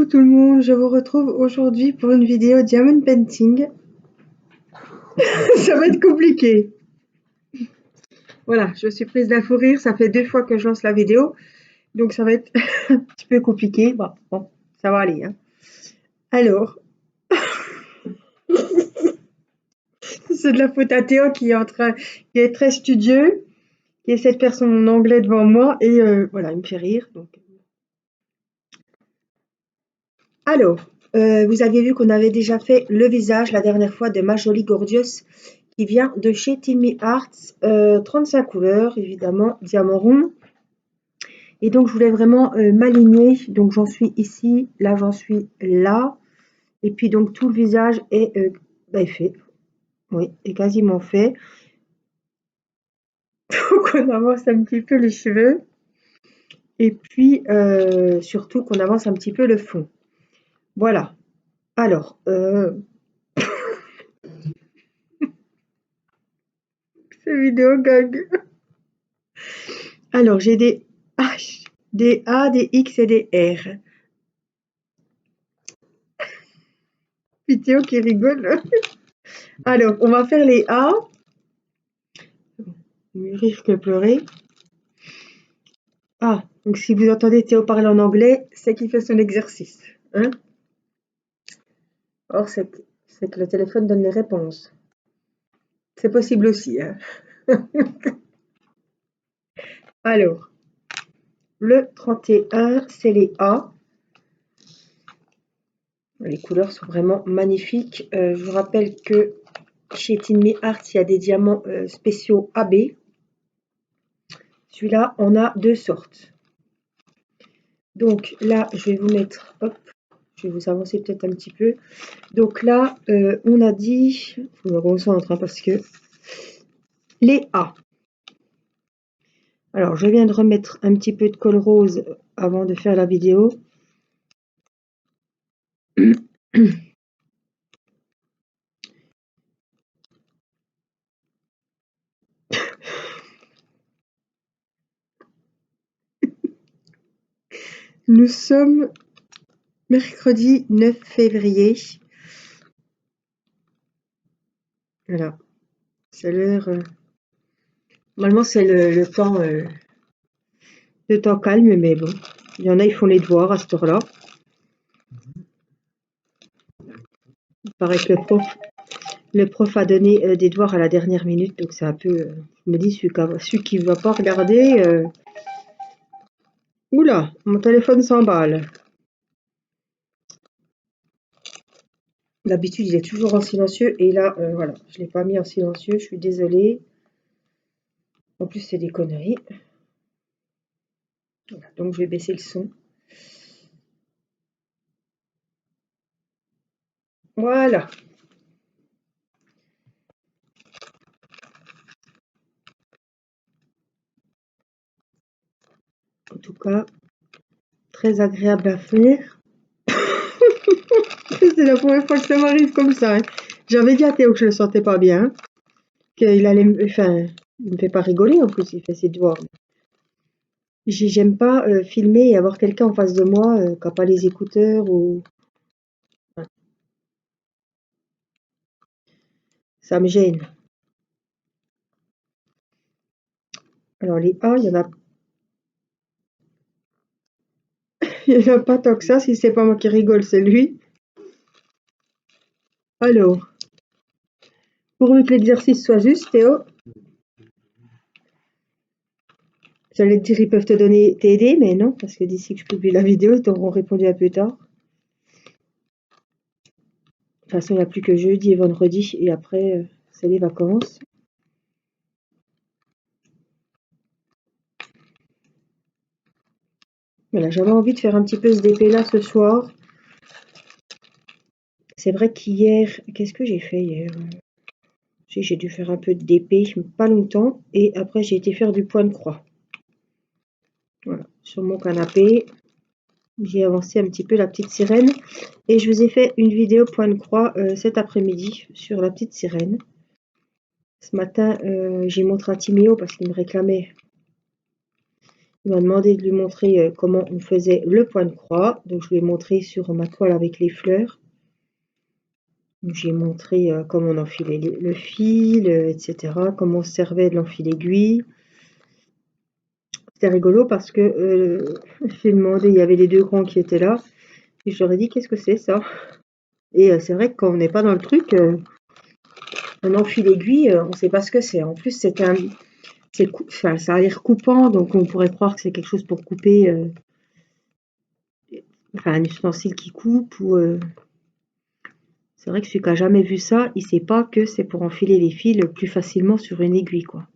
tout le monde, je vous retrouve aujourd'hui pour une vidéo diamond painting. Ça va être compliqué. Voilà, je suis prise d'un fou rire, ça fait 2 fois que je lance la vidéo, donc ça va être un petit peu compliqué. Bon, ça va aller, hein. Alors, c'est de la faute à Théo qui est très studieux, qui essaie de faire son anglais devant moi, et voilà, il me fait rire. Donc. Alors, vous aviez vu qu'on avait déjà fait le visage la dernière fois de ma jolie Gorgeous, qui vient de chez Timmy Arts, 35 couleurs, évidemment, diamant rond. Et donc, je voulais vraiment m'aligner. Donc, j'en suis ici, là, j'en suis là. Et puis, donc, tout le visage est fait. Oui, est quasiment fait. Donc, on avance un petit peu les cheveux. Et puis, surtout qu'on avance un petit peu le fond. Voilà. Alors, cette vidéo gag. Alors, j'ai des H, des A, des X et des R. Vidéo qui rigole. Alors, on va faire les A. Mieux rire que pleurer. Ah, donc si vous entendez Théo parler en anglais, c'est qu'il fait son exercice. Hein? Or, c'est que le téléphone donne les réponses. C'est possible aussi. Hein? Alors, le 31, c'est les A. Les couleurs sont vraiment magnifiques. Je vous rappelle que chez Timmy Art, il y a des diamants spéciaux AB. Celui-là, on a 2 sortes. Donc là, je vais vous mettre, hop, je vais vous avancer peut-être un petit peu. Donc là, on a dit, il faut me concentrer hein, parce que les A. Alors, je viens de remettre un petit peu de colle rose avant de faire la vidéo. Nous sommes mercredi 9 février. Voilà. C'est l'heure. Normalement, c'est le temps calme, mais bon. Il y en a, ils font les devoirs à cette heure-là. Il paraît que le prof a donné des devoirs à la dernière minute, donc c'est un peu. Je me dis, celui qui ne va pas regarder. Oula, mon téléphone s'emballe. D'habitude, il est toujours en silencieux et là, voilà, je ne l'ai pas mis en silencieux, je suis désolée. En plus, c'est des conneries. Voilà, donc, je vais baisser le son. Voilà. En tout cas, très agréable à faire. C'est la première fois que ça m'arrive comme ça. Hein. J'avais dit à Théo que je le sentais pas bien. Qu'il allait enfin, il me fait pas rigoler en plus, il fait ses devoirs. J'aime pas filmer et avoir quelqu'un en face de moi qui n'a pas les écouteurs ou. Ça me gêne. Alors les A, il y en a. Il n'y en a pas tant que ça, si c'est pas moi qui rigole, c'est lui. Alors, pour que l'exercice soit juste, Théo, j'allais te dire ils peuvent t'aider, mais non, parce que d'ici que je publie la vidéo, ils t'auront répondu un peu tard. De toute façon, il n'y a plus que jeudi et vendredi, et après, c'est les vacances. Voilà, j'avais envie de faire un petit peu ce DP là ce soir. C'est vrai qu'hier, qu'est-ce que j'ai fait hier? J'ai dû faire un peu de DP, pas longtemps, et après j'ai été faire du point de croix. Voilà, sur mon canapé, j'ai avancé un petit peu la petite sirène, et je vous ai fait une vidéo point de croix cet après-midi sur la petite sirène. Ce matin, j'ai montré à Timéo parce qu'il me réclamait. Il m'a demandé de lui montrer comment on faisait le point de croix. Donc je lui ai montré sur ma toile avec les fleurs. J'ai montré comment on enfilait le fil, etc. Comment on se servait de l'enfil aiguille. C'était rigolo parce que j'ai demandé, il y avait les deux grands qui étaient là. Et je leur ai dit, qu'est-ce que c'est ça? Et c'est vrai que quand on n'est pas dans le truc, un enfil aiguille, on ne sait pas ce que c'est. En plus, enfin, ça a l'air coupant, donc on pourrait croire que c'est quelque chose pour couper, enfin un ustensile qui coupe. Ou c'est vrai que celui qui n'a jamais vu ça, il ne sait pas que c'est pour enfiler les fils plus facilement sur une aiguille, quoi.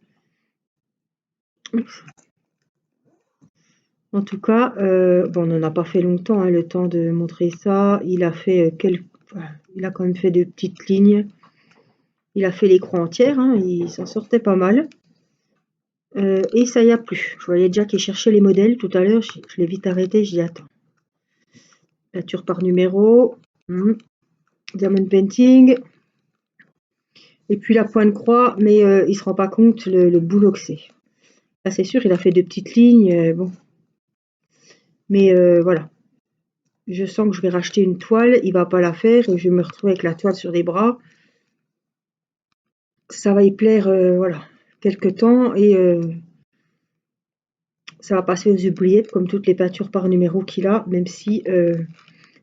En tout cas, bon, on n'en a pas fait longtemps, hein, le temps de montrer ça. Il a fait il a quand même fait de petites lignes. Il a fait les croix entières, hein, il s'en sortait pas mal. Et ça y a plus. Je voyais déjà qu'il cherchait les modèles tout à l'heure. Je l'ai vite arrêté. Je dis attends. Peinture par numéro. Diamond painting. Et puis la pointe croix, mais il se rend pas compte le boulot que c'est. Là, c'est sûr, il a fait de petites lignes. Bon. Mais voilà. Je sens que je vais racheter une toile. Il va pas la faire. Et je vais me retrouver avec la toile sur les bras. Ça va y plaire, voilà, quelques temps. Et ça va passer aux oubliettes comme toutes les peintures par numéro qu'il a. Même si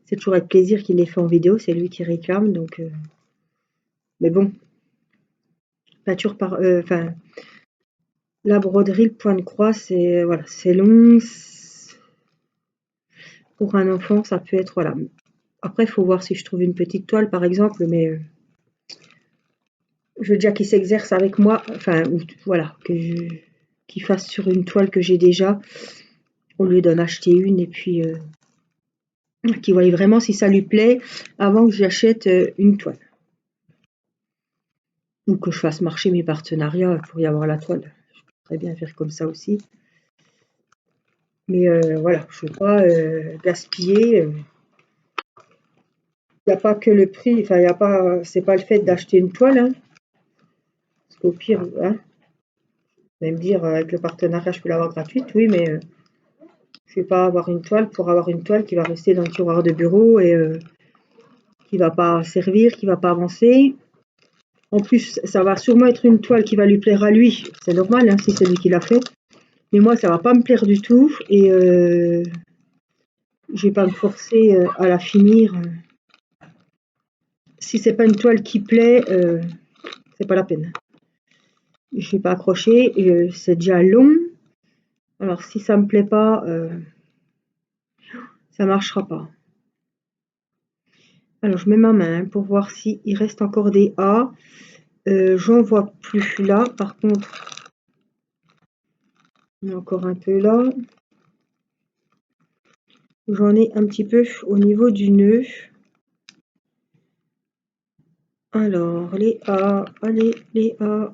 c'est toujours avec plaisir qu'il les fait en vidéo. C'est lui qui réclame. Donc, mais bon. Peinture par... Enfin... la broderie, le point de croix, c'est voilà, c'est long. Pour un enfant, ça peut être... Voilà. Après, il faut voir si je trouve une petite toile, par exemple. Mais je veux déjà qu'il s'exerce avec moi. Enfin, voilà, qu'il fasse sur une toile que j'ai déjà. On lui donne acheter une. Et puis, qu'il voie vraiment si ça lui plaît avant que j'achète une toile. Ou que je fasse marcher mes partenariats pour y avoir la toile. Je peux très bien faire comme ça aussi. Mais voilà, je ne veux pas gaspiller. Il n'y a pas que le prix, enfin, c'est pas le fait d'acheter une toile, hein, parce qu'au pire, hein, vous allez me dire, avec le partenariat, je peux l'avoir gratuite, oui, mais je ne vais pas avoir une toile pour avoir une toile qui va rester dans le tiroir de bureau et qui ne va pas servir, qui ne va pas avancer. En plus, ça va sûrement être une toile qui va lui plaire à lui, c'est normal, hein, si c'est lui qui l'a fait. Mais moi, ça ne va pas me plaire du tout et je ne vais pas me forcer à la finir. Si c'est pas une toile qui plaît, c'est pas la peine. Je vais pas accrocher, c'est déjà long. Alors si ça me plaît pas, ça marchera pas. Alors je mets ma main pour voir s'il reste encore des A. J'en vois plus là, par contre, il y a encore un peu là. J'en ai un petit peu au niveau du nœud. Alors les A, allez les A.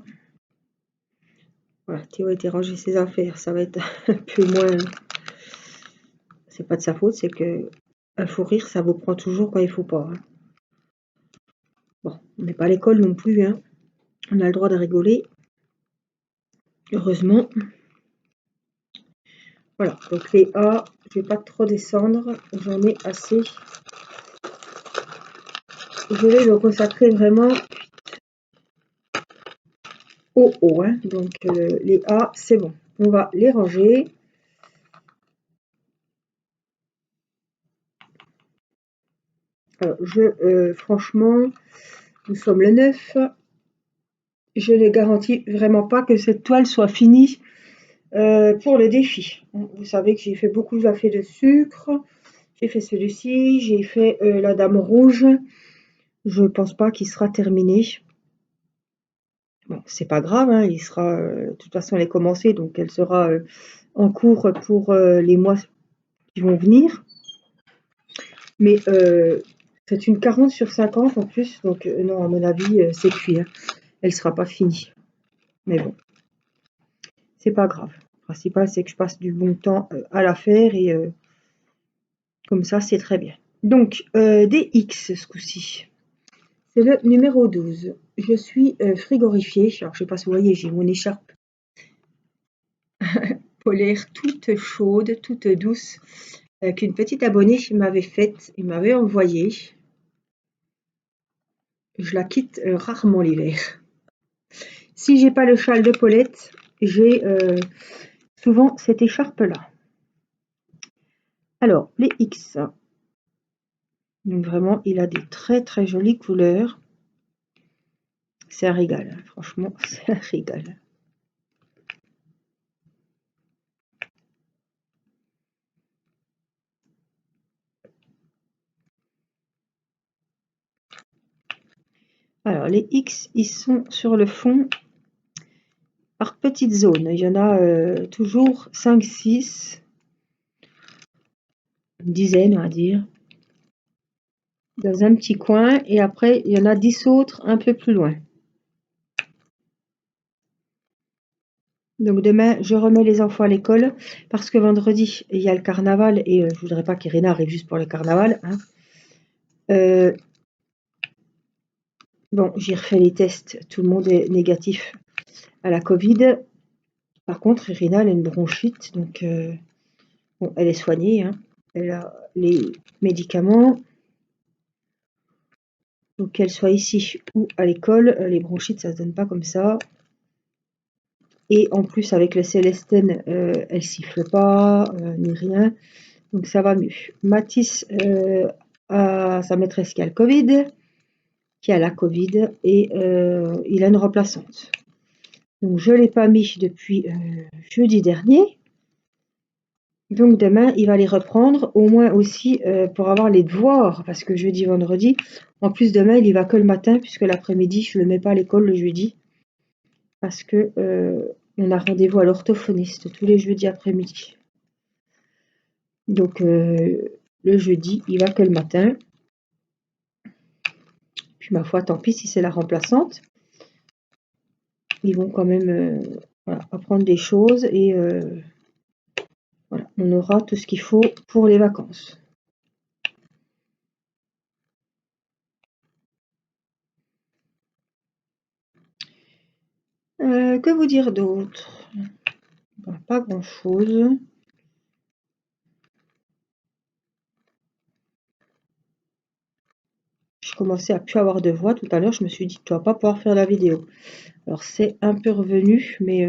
Voilà, Théo a été ranger ses affaires, ça va être un peu moins... C'est pas de sa faute, c'est que un fou rire, ça vous prend toujours quand il faut pas. Hein. Bon, on n'est pas à l'école non plus, hein. On a le droit de rigoler. Heureusement. Voilà, donc les A, je vais pas trop descendre, j'en ai assez. Je vais le consacrer vraiment au haut, hein. Donc les A, c'est bon. On va les ranger. Alors, franchement, nous sommes le 9. Je ne garantis vraiment pas que cette toile soit finie pour le défi. Vous savez que j'ai fait beaucoup d'affaires de sucre. J'ai fait celui-ci, j'ai fait la dame rouge. Je ne pense pas qu'il sera terminé. Bon, c'est pas grave, hein, il sera, de toute façon, elle est commencée, donc elle sera en cours pour les mois qui vont venir. Mais c'est une 40 sur 50 en plus, donc non, à mon avis, c'est cuit. Hein. Elle sera pas finie. Mais bon, c'est pas grave. Le principal, c'est que je passe du bon temps à la faire et comme ça, c'est très bien. Donc, DX ce coup-ci. C'est le numéro 12. Je suis frigorifiée. Alors, je ne sais pas si vous voyez, j'ai mon écharpe polaire toute chaude, toute douce, qu'une petite abonnée m'avait faite et m'avait envoyée. Je la quitte rarement l'hiver. Si j'ai pas le châle de Paulette, j'ai souvent cette écharpe-là. Alors, les X. Donc vraiment, il a des très très jolies couleurs. C'est un régal, franchement, c'est un régal. Alors, les X, ils sont sur le fond par petites zones. Il y en a toujours 5, 6, une dizaine, on va dire, dans un petit coin. Et après, il y en a 10 autres un peu plus loin. Donc demain, je remets les enfants à l'école parce que vendredi, il y a le carnaval et je voudrais pas qu'Irina arrive juste pour le carnaval, hein. Bon, j'ai refait les tests, tout le monde est négatif à la Covid. Par contre, Irina, elle a une bronchite, donc bon, elle est soignée, hein. Elle a les médicaments. Donc qu'elle soit ici ou à l'école, les bronchites, ça se donne pas comme ça. Et en plus, avec le Célestine, elle siffle pas, ni rien. Donc ça va mieux. Mathis a sa maîtresse qui a le Covid, qui a la Covid, et il a une remplaçante. Donc je ne l'ai pas mis depuis jeudi dernier. Donc demain, il va les reprendre, au moins aussi pour avoir les devoirs, parce que jeudi, vendredi, en plus demain, il y va que le matin, puisque l'après-midi, je ne le mets pas à l'école le jeudi, parce que on a rendez-vous à l'orthophoniste tous les jeudis après-midi. Donc le jeudi, il va que le matin. Puis ma foi, tant pis si c'est la remplaçante. Ils vont quand même voilà, apprendre des choses et voilà, on aura tout ce qu'il faut pour les vacances. Que vous dire d'autre? Pas grand-chose. Je commençais à plus avoir de voix tout à l'heure. Je me suis dit, tu vas pas pouvoir faire la vidéo. Alors c'est un peu revenu, mais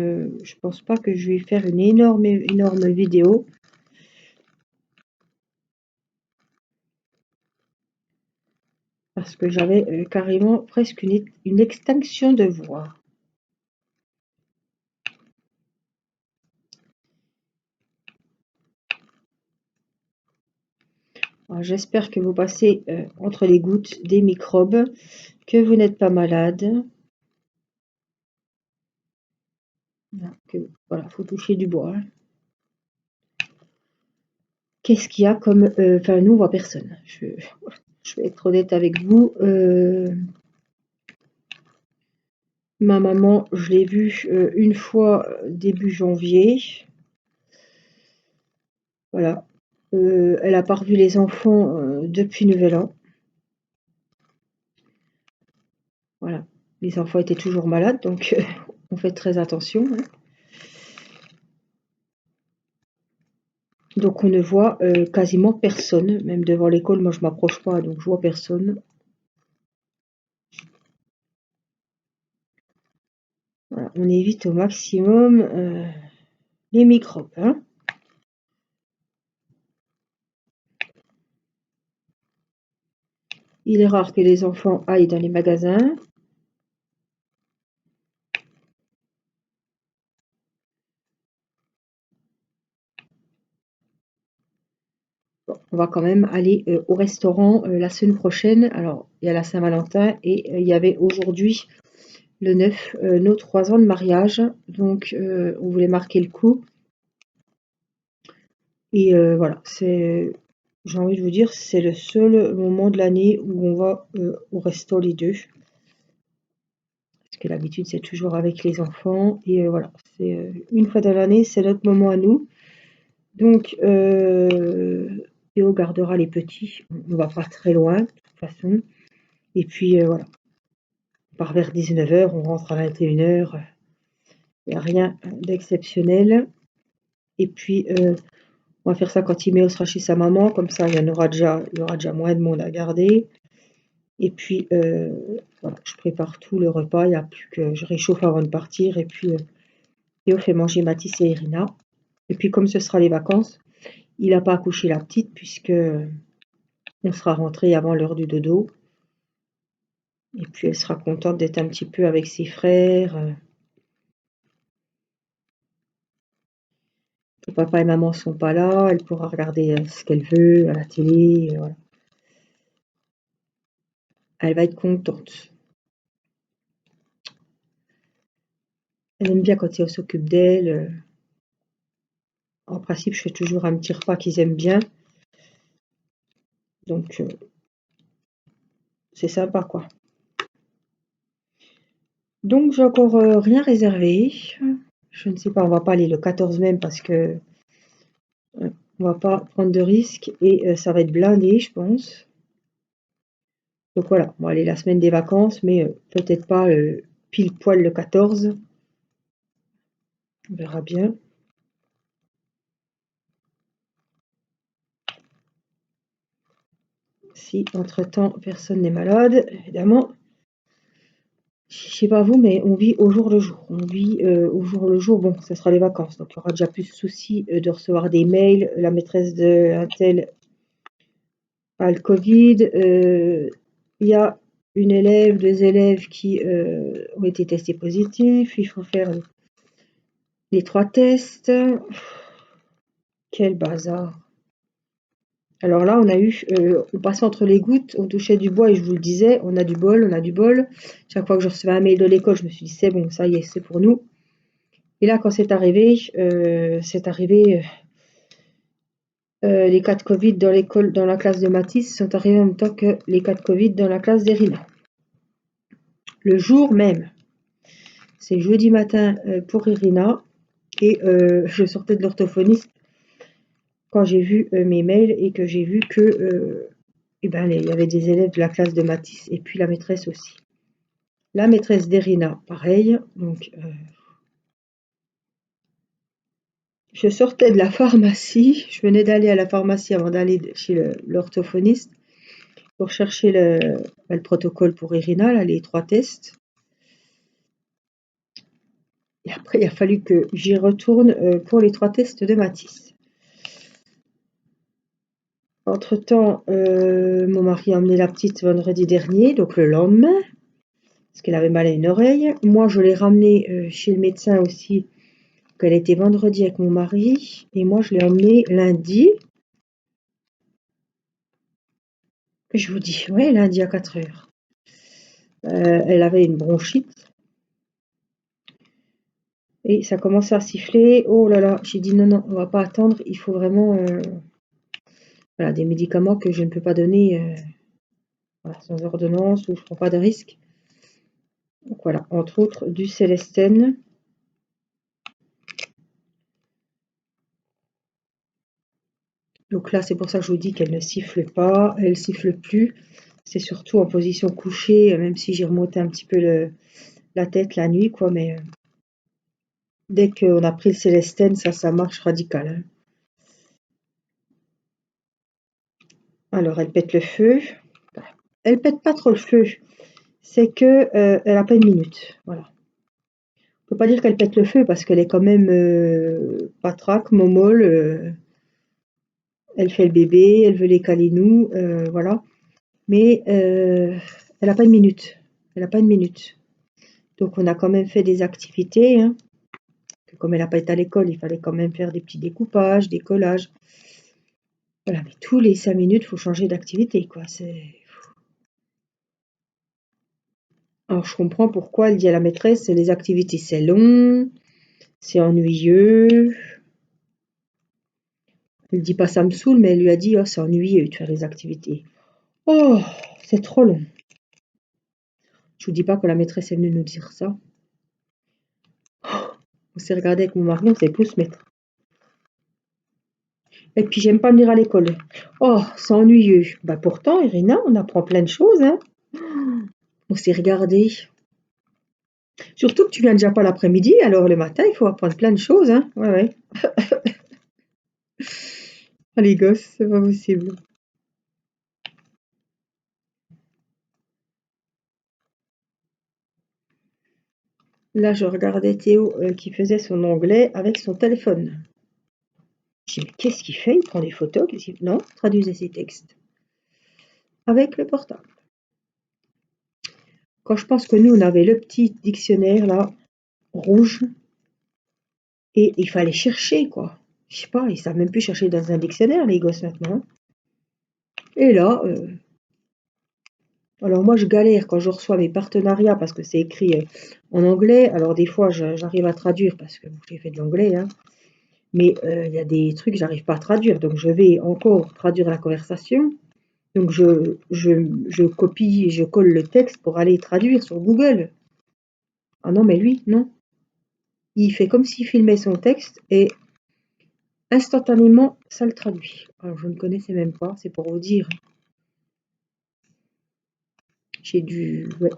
je pense pas que je vais faire une énorme vidéo. Parce que j'avais carrément presque une extinction de voix. J'espère que vous passez entre les gouttes des microbes, que vous n'êtes pas malade. Voilà, faut toucher du bois. Qu'est-ce qu'il y a comme... Enfin, nous, on voit personne. Je vais être honnête avec vous. Ma maman, je l'ai vue une fois début janvier. Voilà. Elle n'a pas revu les enfants depuis Nouvel An. Voilà. Les enfants étaient toujours malades, donc on fait très attention, hein. Donc on ne voit quasiment personne, même devant l'école, moi je m'approche pas, donc je vois personne. Voilà. On évite au maximum les microbes, hein. Il est rare que les enfants aillent dans les magasins. Bon, on va quand même aller au restaurant la semaine prochaine. Alors, il y a la Saint-Valentin et il y avait aujourd'hui, le 9, nos 3 ans de mariage. Donc, on voulait marquer le coup. Et voilà, j'ai envie de vous dire, c'est le seul moment de l'année où on va au resto les deux. Parce que l'habitude, c'est toujours avec les enfants. Et voilà, c'est une fois dans l'année, c'est notre moment à nous. Donc, Théo gardera les petits. On ne va pas très loin, de toute façon. Et puis, voilà. On part vers 19h, on rentre à 21h. Il n'y a rien d'exceptionnel. Et puis, on va faire ça quand Timéo sera chez sa maman, comme ça il y aura déjà moins de monde à garder. Et puis, voilà, je prépare tout le repas, il n'y a plus que je réchauffe avant de partir. Et puis, Théo fait manger Mathis et Irina. Et puis, comme ce sera les vacances, il n'a pas accouché la petite, puisque on sera rentré avant l'heure du dodo. Et puis, elle sera contente d'être un petit peu avec ses frères. Que papa et maman sont pas là, elle pourra regarder ce qu'elle veut à la télé. Voilà. Elle va être contente. Elle aime bien quand Théo s'occupe d'elle. En principe, je fais toujours un petit repas qu'ils aiment bien. Donc, c'est sympa, quoi. Donc, j'ai encore rien réservé. Je ne sais pas, on va pas aller le 14 même parce que on va pas prendre de risques et ça va être blindé, je pense. Donc voilà, on va aller la semaine des vacances, mais peut-être pas pile poil le 14. On verra bien. Si entre-temps personne n'est malade, évidemment. Je sais pas vous, mais on vit au jour le jour. On vit au jour le jour. Bon, ça sera les vacances, donc il y aura déjà plus de soucis de recevoir des mails. La maîtresse d'un tel a le Covid. Il y a une élève, deux élèves qui ont été testés positifs. Il faut faire les 3 tests. Quel bazar. Alors là, on passait entre les gouttes, on touchait du bois et je vous le disais, on a du bol, on a du bol. Chaque fois que je recevais un mail de l'école, je me suis dit, c'est bon, ça y est, c'est pour nous. Et là, quand c'est arrivé, les cas de Covid dans l'école, dans la classe de Mathis, sont arrivés en même temps que les cas de Covid dans la classe d'Erina. Le jour même. C'est jeudi matin pour Irina et je sortais de l'orthophoniste quand j'ai vu mes mails et que j'ai vu que il y avait des élèves de la classe de Mathis et puis la maîtresse aussi. La maîtresse d'Erina, pareil. Donc, je sortais de la pharmacie. Je venais d'aller à la pharmacie avant d'aller chez l'orthophoniste pour chercher le protocole pour Irina, là, les 3 tests. Et après, il a fallu que j'y retourne pour les 3 tests de Mathis. Entre-temps, mon mari a emmené la petite vendredi dernier, donc le lendemain, parce qu'elle avait mal à une oreille. Moi, je l'ai ramenée chez le médecin aussi, qu'elle était vendredi avec mon mari, et moi, je l'ai emmenée lundi. Je vous dis, ouais, lundi à 4 heures. Elle avait une bronchite. Et ça commençait à siffler. Oh là là, j'ai dit non, non, on va pas attendre. Il faut vraiment voilà, des médicaments que je ne peux pas donner voilà, sans ordonnance ou je ne prends pas de risque. Donc voilà, entre autres du Célestène. Donc là, c'est pour ça que je vous dis qu'elle ne siffle pas, elle siffle plus. C'est surtout en position couchée, même si j'ai remonté un petit peu la tête la nuit, quoi. Mais dès qu'on a pris le Célestène, ça marche radical. Hein. Alors, elle pète le feu. Elle pète pas trop le feu. C'est que elle a pas une minute. Voilà. On peut pas dire qu'elle pète le feu parce qu'elle est quand même patraque, momolle. Elle fait le bébé, elle veut les câlinous, voilà. Mais elle a pas une minute. Elle a pas une minute. Donc on a quand même fait des activités. Hein. Comme elle n'a pas été à l'école, il fallait quand même faire des petits découpages, des collages. Voilà, mais tous les 5 minutes, il faut changer d'activité, quoi. Alors je comprends pourquoi elle dit à la maîtresse, les activités c'est long, c'est ennuyeux. Elle dit pas ça me saoule, mais elle lui a dit, oh c'est ennuyeux de faire les activités. Oh, c'est trop long. Je vous dis pas que la maîtresse est venue nous dire ça. On s'est regardé avec mon mari, on sait plus se mettre. Et puis j'aime pas venir à l'école. Oh, c'est ennuyeux. Bah pourtant, Irina, on apprend plein de choses, hein. On s'est regardé. Surtout que tu viens déjà pas l'après-midi, alors le matin, il faut apprendre plein de choses, hein. Ouais, ouais. Ah, les gosses, c'est pas possible. Là, je regardais Théo qui faisait son anglais avec son téléphone. Je dis, mais qu'est-ce qu'il fait? Il prend des photos? Non, traduisez ses textes avec le portable. Quand je pense que nous, on avait le petit dictionnaire là, rouge, et il fallait chercher, quoi. Je sais pas, ils savent même plus chercher dans un dictionnaire, les gosses maintenant. Et là, alors moi, je galère quand je reçois mes partenariats parce que c'est écrit en anglais. Alors des fois, j'arrive à traduire parce que j'ai fait de l'anglais, hein. Mais il y a des trucs que j'arrive pas à traduire. Donc je vais encore traduire la conversation. Donc je copie et je colle le texte pour aller traduire sur Google. Ah non, mais lui, non. Il fait comme s'il filmait son texte et instantanément, ça le traduit. Alors je ne connaissais même pas, c'est pour vous dire. J'ai ouais,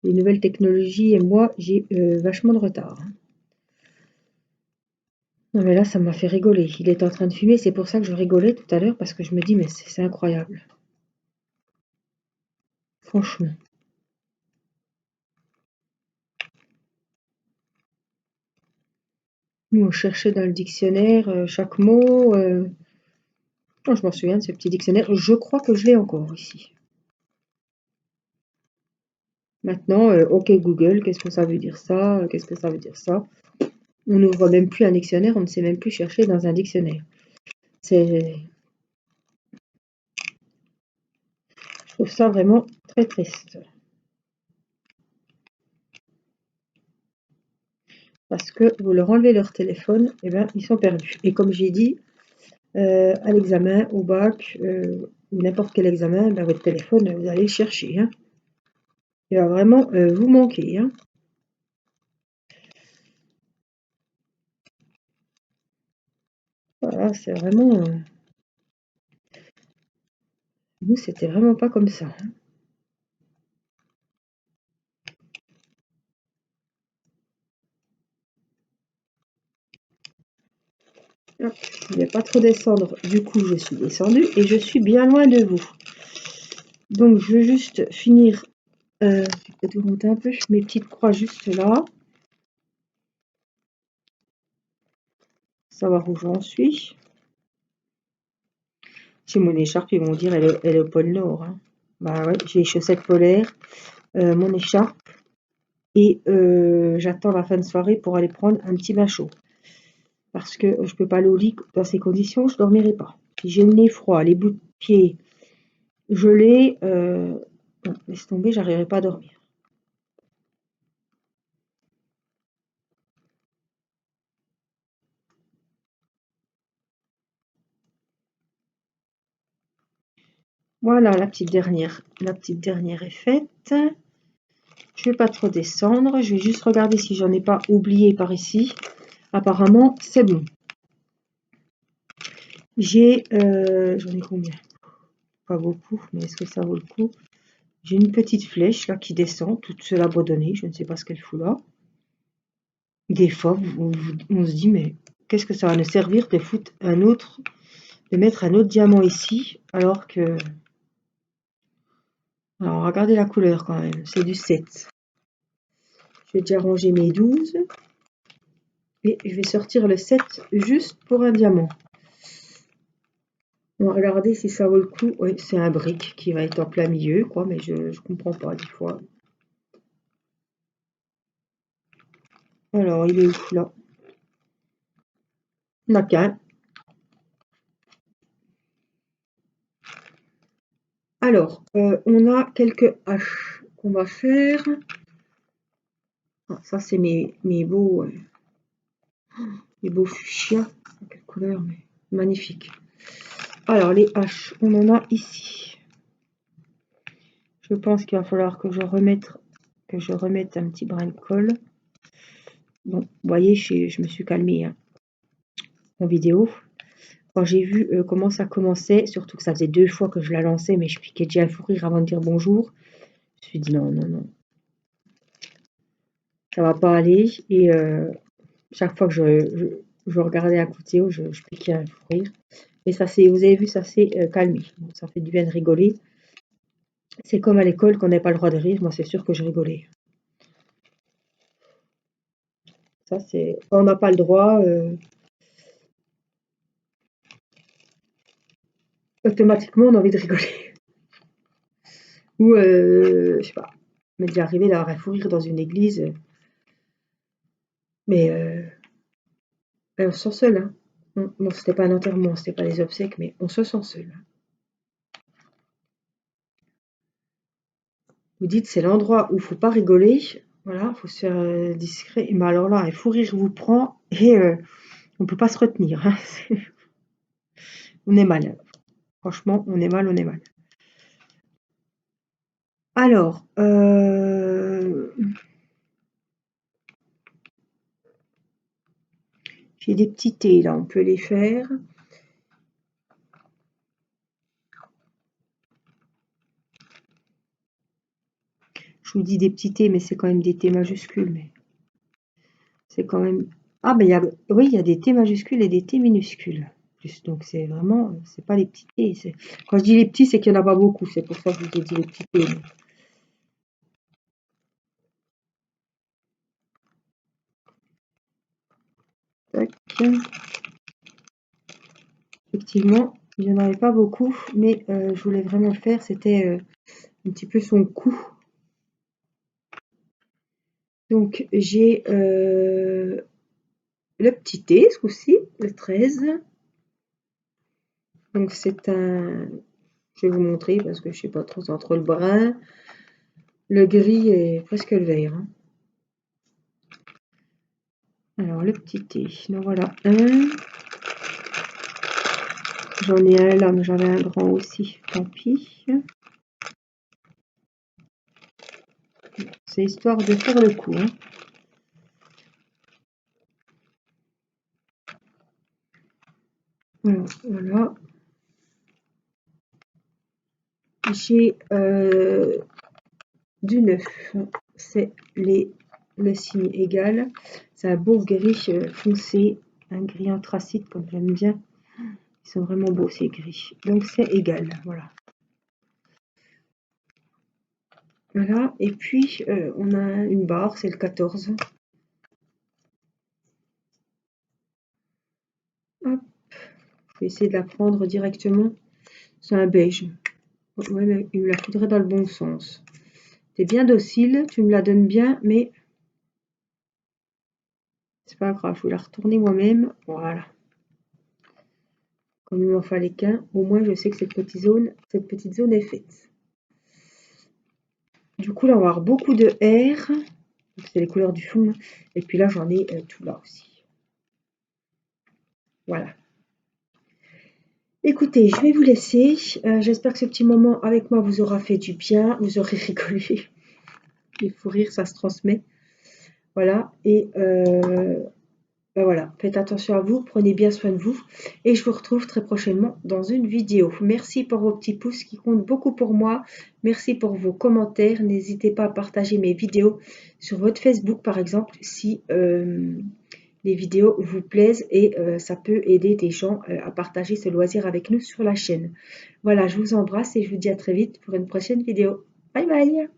les nouvelles technologies et moi, j'ai vachement de retard, hein. Non mais là, ça m'a fait rigoler. Il est en train de fumer, c'est pour ça que je rigolais tout à l'heure parce que je me dis, mais c'est incroyable. Franchement. Nous, on cherchait dans le dictionnaire chaque mot. Oh, je m'en souviens de ce petit dictionnaire. Je crois que je l'ai encore ici. Maintenant, OK Google, qu'est-ce que ça veut dire ça? Qu'est-ce que ça veut dire ça? On n'ouvre même plus un dictionnaire, on ne sait même plus chercher dans un dictionnaire. Je trouve ça vraiment très triste. Parce que vous leur enlevez leur téléphone, et ben ils sont perdus. Et comme j'ai dit, à l'examen, au bac, ou n'importe quel examen, ben, votre téléphone, vous allez le chercher, hein. Il va vraiment vous manquer, hein. Voilà, c'est vraiment. Nous, c'était vraiment pas comme ça, hein. Hop, je ne vais pas trop descendre, du coup, je suis descendue et je suis bien loin de vous. Donc, je vais juste finir, je vais peut-être vous monter un peu mes petites croix juste là, savoir où j'en suis. J'ai mon écharpe, ils vont dire elle est au pôle Nord, hein. Bah ouais, j'ai les chaussettes polaires, mon écharpe et j'attends la fin de soirée pour aller prendre un petit bain chaud. Parce que je peux pas aller au lit dans ces conditions, je dormirai pas. Si j'ai le nez froid, les bouts de pied gelés, non, laisse tomber, j'arriverai pas à dormir. Voilà, la petite dernière est faite. Je vais pas trop descendre, je vais juste regarder si j'en ai pas oublié par ici. Apparemment, c'est bon. J'en ai combien? Pas beaucoup, mais est-ce que ça vaut le coup? J'ai une petite flèche là qui descend, toute seule abandonnée, je ne sais pas ce qu'elle fout là. Des fois, on se dit, mais qu'est-ce que ça va nous servir de foutre de mettre un autre diamant ici, alors que. Alors, regardez la couleur quand même, c'est du 7. Je vais déjà ranger mes 12 et je vais sortir le 7 juste pour un diamant. On va regarder si ça vaut le coup. Oui, c'est un brick qui va être en plein milieu, quoi, mais je comprends pas des fois. Alors, il est où là? On n'a qu'un. Alors, on a quelques haches qu'on va faire. Ah, ça, c'est mes beaux fuchsias. Quelle couleur, mais magnifique. Alors, les haches, on en a ici. Je pense qu'il va falloir que je remette un petit brin de colle. Bon, vous voyez, je me suis calmée, hein, en vidéo. Quand j'ai vu comment ça commençait, surtout que ça faisait 2 fois que je la lançais, mais je piquais déjà un fou rire avant de dire bonjour. Je me suis dit non, non, non, ça va pas aller. Et chaque fois que Je regardais à côté, je piquais un fou rire. Mais ça c'est, vous avez vu, ça s'est calmé. Donc, ça fait du bien de rigoler. C'est comme à l'école qu'on n'a pas le droit de rire. Moi, c'est sûr que je rigolais. Ça, c'est, on n'a pas le droit. Automatiquement, on a envie de rigoler. Ou, je sais pas, m'est déjà arrivé d'avoir un fou rire dans une église. Mais on se sent seul, hein. Bon, c'était pas un enterrement, c'était pas des obsèques, mais on se sent seul. Vous dites, c'est l'endroit où faut pas rigoler. Voilà, faut se faire discret. Mais alors là, un fou rire vous prend et on peut pas se retenir, hein. On est mal. Franchement, on est mal, on est mal. Alors, j'ai des petits thés là, on peut les faire. Je vous dis des petits thés, mais c'est quand même des T majuscules. Mais c'est quand même. Ah, ben oui, il y a des T majuscules et des T minuscules. Donc c'est vraiment, c'est pas les petits T. Quand je dis les petits, c'est qu'il n'y en a pas beaucoup. C'est pour ça que je vous ai dit les petits T. Tac. Effectivement, il n'y en avait pas beaucoup, mais je voulais vraiment le faire. C'était un petit peu son coup. Donc j'ai le petit T, ce coup-ci, le 13. Donc c'est un... Je vais vous montrer parce que je sais pas trop, c'est entre le brun, le gris et presque le vert, hein. Alors le petit T, donc voilà un. J'en ai un là, mais j'en ai un grand aussi, tant pis. C'est histoire de faire le coup, hein. Voilà, voilà. J'ai du 9, c'est le signe égal. C'est un beau gris foncé, un gris anthracite comme j'aime bien. Ils sont vraiment beaux ces gris. Donc c'est égal, voilà. Voilà, et puis on a une barre, c'est le 14. Hop, je vais essayer de la prendre directement. C'est un beige. Ouais, mais il me la faudrait dans le bon sens. T'es bien docile, tu me la donnes bien, mais c'est pas grave, je vais la retourner moi-même. Voilà. Comme il m'en fallait qu'un, au moins je sais que cette petite zone est faite. Du coup, là, on va avoir beaucoup de R. C'est les couleurs du fond. Et puis là, j'en ai tout là aussi. Voilà. Écoutez, je vais vous laisser. J'espère que ce petit moment avec moi vous aura fait du bien. Vous aurez rigolé. Il faut rire, ça se transmet. Voilà. Et ben voilà, faites attention à vous, prenez bien soin de vous et je vous retrouve très prochainement dans une vidéo. Merci pour vos petits pouces qui comptent beaucoup pour moi. Merci pour vos commentaires. N'hésitez pas à partager mes vidéos sur votre Facebook par exemple si les vidéos vous plaisent et ça peut aider des gens à partager ce loisir avec nous sur la chaîne. Voilà, je vous embrasse et je vous dis à très vite pour une prochaine vidéo. Bye bye!